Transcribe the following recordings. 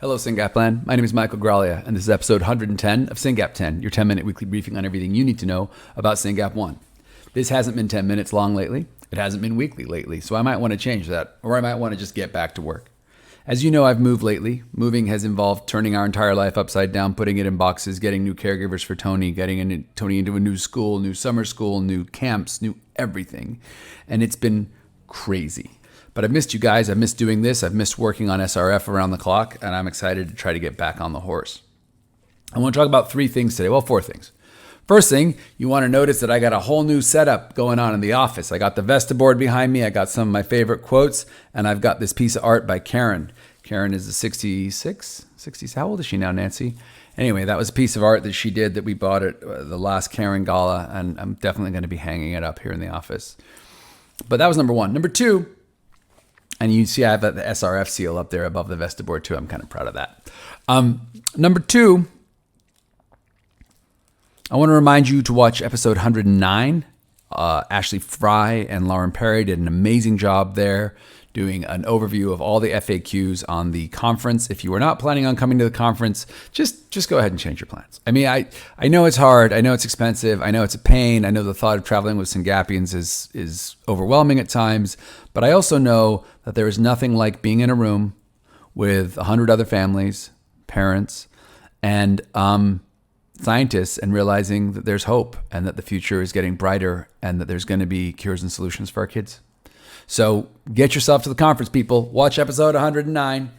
Hello, SYNGAP Land. My name is Michael Graglia, and this is episode 110 of SYNGAP 10, your 10-minute weekly briefing on everything you need to know about SYNGAP 1. This hasn't been 10 minutes long lately. It hasn't been weekly lately, so I might want to change that, or I might want to just get back to work. As you know, I've moved lately. Moving has involved turning our entire life upside down, putting it in boxes, getting new caregivers for Tony, getting Tony into a new school, new summer school, new camps, new everything. And it's been crazy. But I've missed you guys. I've missed doing this. I've missed working on SRF around the clock, and I'm excited to try to get back on the horse. I want to talk about three things today. Well, four things. First thing, you want to notice that I got a whole new setup going on in the office. I got the Vesta board behind me. I got some of my favorite quotes, and I've got this piece of art by Karen. Karen is a 66? 60s? How old is she now, Nancy? Anyway, that was a piece of art that she did that we bought at the last Karen Gala, and I'm definitely going to be hanging it up here in the office. But that was number one. Number two, and you see I have the SRF seal up there above the Vesta board too. I'm kind of proud of that. Number two, I want to remind you to watch episode 109. Ashley Fry and Lauren Perry did an amazing job there doing an overview of all the FAQs on the conference. If you are not planning on coming to the conference, just go ahead and change your plans. I mean, I know it's hard. I know it's expensive. I know it's a pain. I know the thought of traveling with Syngapians is overwhelming at times. But I also know that there is nothing like being in a room with 100 other families, parents, and scientists, and realizing that there's hope and that the future is getting brighter and that there's going to be cures and solutions for our kids. So get yourself to the conference, people. Watch episode 109.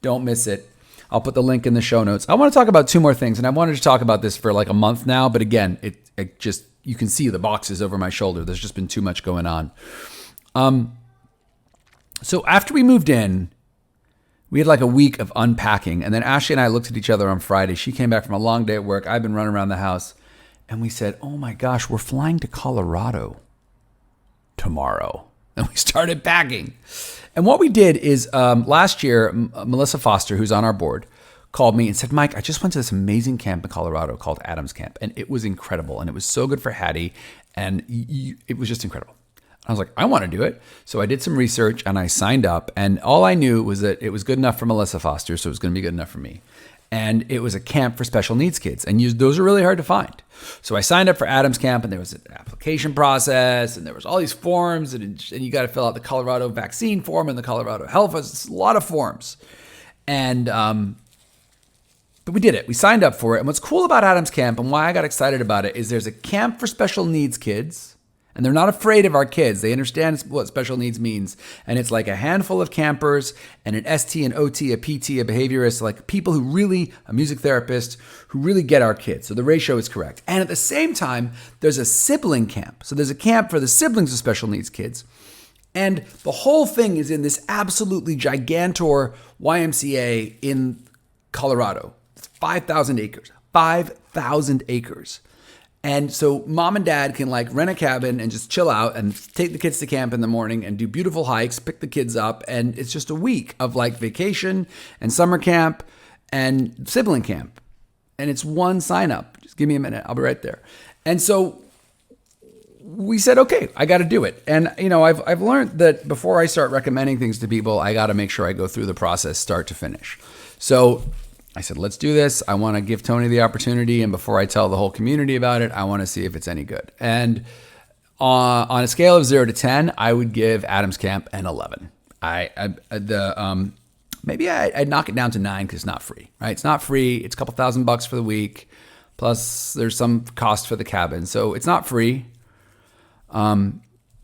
Don't miss it. I'll put the link in the show notes. I want to talk about two more things, and I wanted to talk about this for like a month now, but again, it just, you can see the boxes over my shoulder. There's just been too much going on. So after we moved in, we had like a week of unpacking, and then Ashley and I looked at each other on Friday. She came back from a long day at work. I've been running around the house, and we said, oh my gosh, we're flying to Colorado tomorrow. And we started packing. And what we did is last year, Melissa Foster, who's on our board, called me and said, Mike, I just went to this amazing camp in Colorado called Adams Camp. And it was incredible. And it was so good for Hattie. And it was just incredible. I was like, I want to do it. So I did some research and I signed up. And all I knew was that it was good enough for Melissa Foster, so it was going to be good enough for me. And it was a camp for special needs kids. And those are really hard to find. So I signed up for Adams Camp, and there was an application process, and there was all these forms, and you got to fill out the Colorado vaccine form and the Colorado health. It's a lot of forms. And but we did it. We signed up for it. And what's cool about Adams Camp and why I got excited about it is there's a camp for special needs kids. And they're not afraid of our kids. They understand what special needs means. And it's like a handful of campers and an ST, an OT, a PT, a behaviorist, like people who really, a music therapist, who really get our kids. So the ratio is correct. And at the same time, there's a sibling camp. So there's a camp for the siblings of special needs kids. And the whole thing is in this absolutely gigantor YMCA in Colorado. It's 5,000 acres. 5,000 acres. And so mom and dad can like rent a cabin and just chill out and take the kids to camp in the morning and do beautiful hikes, pick the kids up. And it's just a week of like vacation and summer camp and sibling camp. And it's one sign up. Just give me a minute. I'll be right there. And so we said, okay, I got to do it. And, you know, I've learned that before I start recommending things to people, I got to make sure I go through the process start to finish. So I said, let's do this. I want to give Tony the opportunity. And before I tell the whole community about it, I want to see if it's any good. And on a scale of 0 to 10, I would give Adams Camp an 11. Maybe I'd knock it down to 9 because it's not free, right? It's not free. It's a couple $1,000 for the week. Plus there's some cost for the cabin. So it's not free.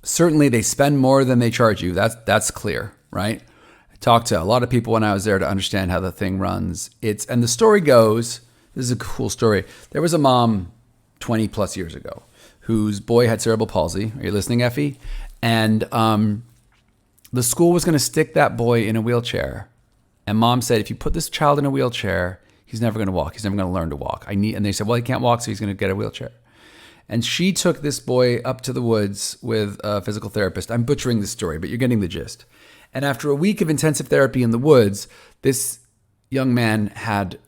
Certainly they spend more than they charge you. That's clear, right? Talked to a lot of people when I was there to understand how the thing runs. And the story goes, this is a cool story. There was a mom 20 plus years ago whose boy had cerebral palsy. Are you listening, Effie? And the school was going to stick that boy in a wheelchair. And mom said, if you put this child in a wheelchair, he's never going to walk. He's never going to learn to walk. And they said, well, he can't walk, so he's going to get a wheelchair. And she took this boy up to the woods with a physical therapist. I'm butchering this story, but you're getting the gist. And after a week of intensive therapy in the woods, this young man had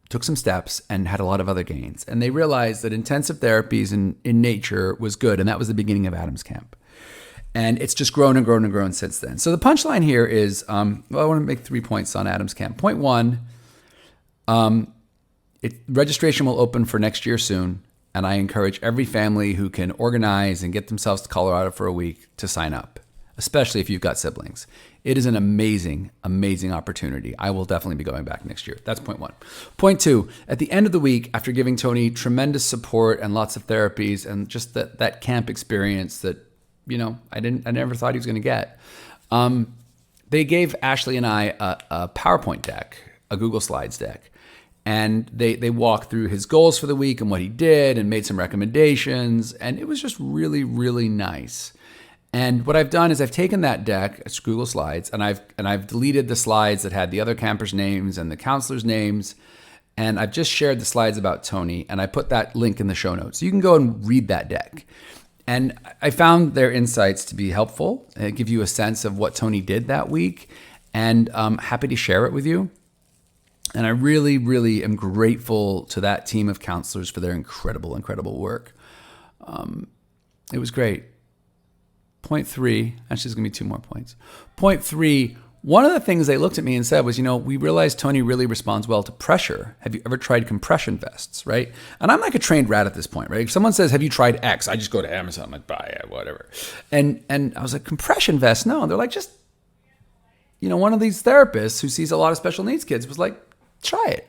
took some steps and had a lot of other gains. And they realized that intensive therapies in nature was good. And that was the beginning of Adams Camp. And it's just grown and grown and grown since then. So the punchline here is, I want to make 3 points on Adams Camp. Point one, registration will open for next year soon. And I encourage every family who can organize and get themselves to Colorado for a week to sign up, especially if you've got siblings. It is an amazing, amazing opportunity. I will definitely be going back next year. That's point one. Point two, at the end of the week, after giving Tony tremendous support and lots of therapies and just that camp experience that, I never thought he was going to get, they gave Ashley and I a PowerPoint deck, a Google Slides deck. And they walked through his goals for the week and what he did and made some recommendations. And it was just really, really nice. And what I've done is I've taken that deck, it's Google Slides, and I've deleted the slides that had the other campers' names and the counselors' names. And I've just shared the slides about Tony, and I put that link in the show notes. So you can go and read that deck. And I found their insights to be helpful and give you a sense of what Tony did that week. And I'm happy to share it with you. And I really, really am grateful to that team of counselors for their incredible, incredible work. It was great. Point three, actually, there's going to be 2 more points. Point three, one of the things they looked at me and said was, we realized Tony really responds well to pressure. Have you ever tried compression vests, right? And I'm like a trained rat at this point, right? If someone says, have you tried X? I just go to Amazon, I'm like, buy it, whatever. And I was like, compression vest? No. And they're like, just, one of these therapists who sees a lot of special needs kids was like, try it.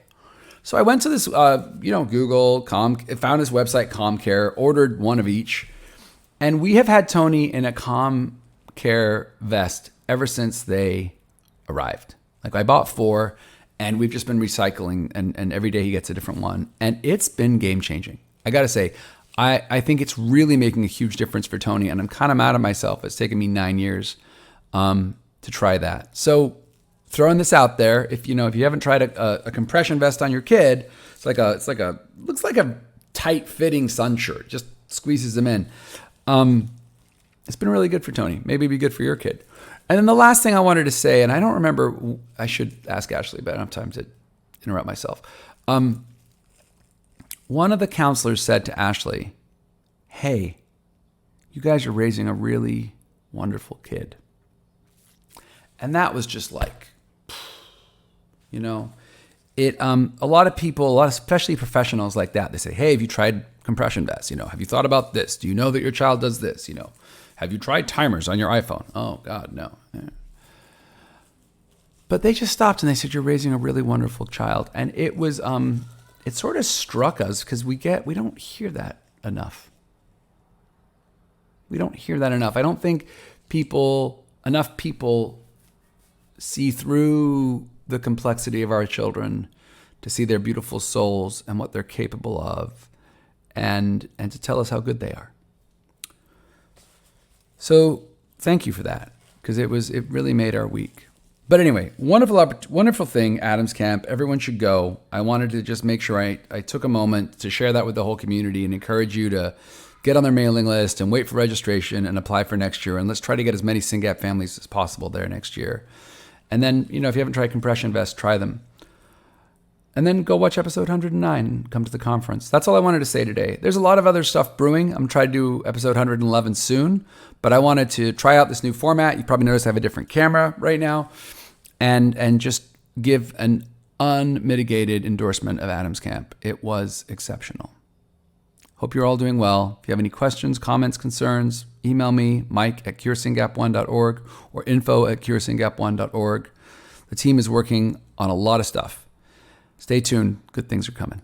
So I went to this, Google, found his website, ComCare, ordered one of each. And we have had Tony in a ComCare vest ever since they arrived. Like I bought 4 and we've just been recycling and every day he gets a different one. And it's been game changing. I got to say, I think it's really making a huge difference for Tony. And I'm kind of mad at myself. It's taken me 9 years to try that. So throwing this out there, if you haven't tried a compression vest on your kid, looks like a tight fitting sun shirt, just squeezes them in. It's been really good for Tony. Maybe it'd be good for your kid. And then the last thing I wanted to say, and I don't remember, I should ask Ashley, but I don't have time to interrupt myself. One of the counselors said to Ashley, hey, you guys are raising a really wonderful kid. And that was just like, a lot of people, especially professionals like that, they say, hey, have you tried compression vests? Have you thought about this? Do you know that your child does this? Have you tried timers on your iPhone? Oh God, no. Yeah. But they just stopped and they said, you're raising a really wonderful child. And it was, it sort of struck us because we don't hear that enough. We don't hear that enough. I don't think enough people see through the complexity of our children to see their beautiful souls and what they're capable of and to tell us how good they are. So thank you for that, because it really made our week. But anyway, wonderful thing, Adams Camp. Everyone should go. I wanted to just make sure I took a moment to share that with the whole community and encourage you to get on their mailing list and wait for registration and apply for next year. And let's try to get as many SYNGAP families as possible there next year. And then, if you haven't tried compression vests, try them. And then go watch episode 109 and come to the conference. That's all I wanted to say today. There's a lot of other stuff brewing. I'm trying to do episode 111 soon, but I wanted to try out this new format. You probably noticed I have a different camera right now and just give an unmitigated endorsement of Adams Camp. It was exceptional. Hope you're all doing well. If you have any questions, comments, concerns, email me, mike@curesyngap1.org or info@curesyngap1.org. The team is working on a lot of stuff. Stay tuned. Good things are coming.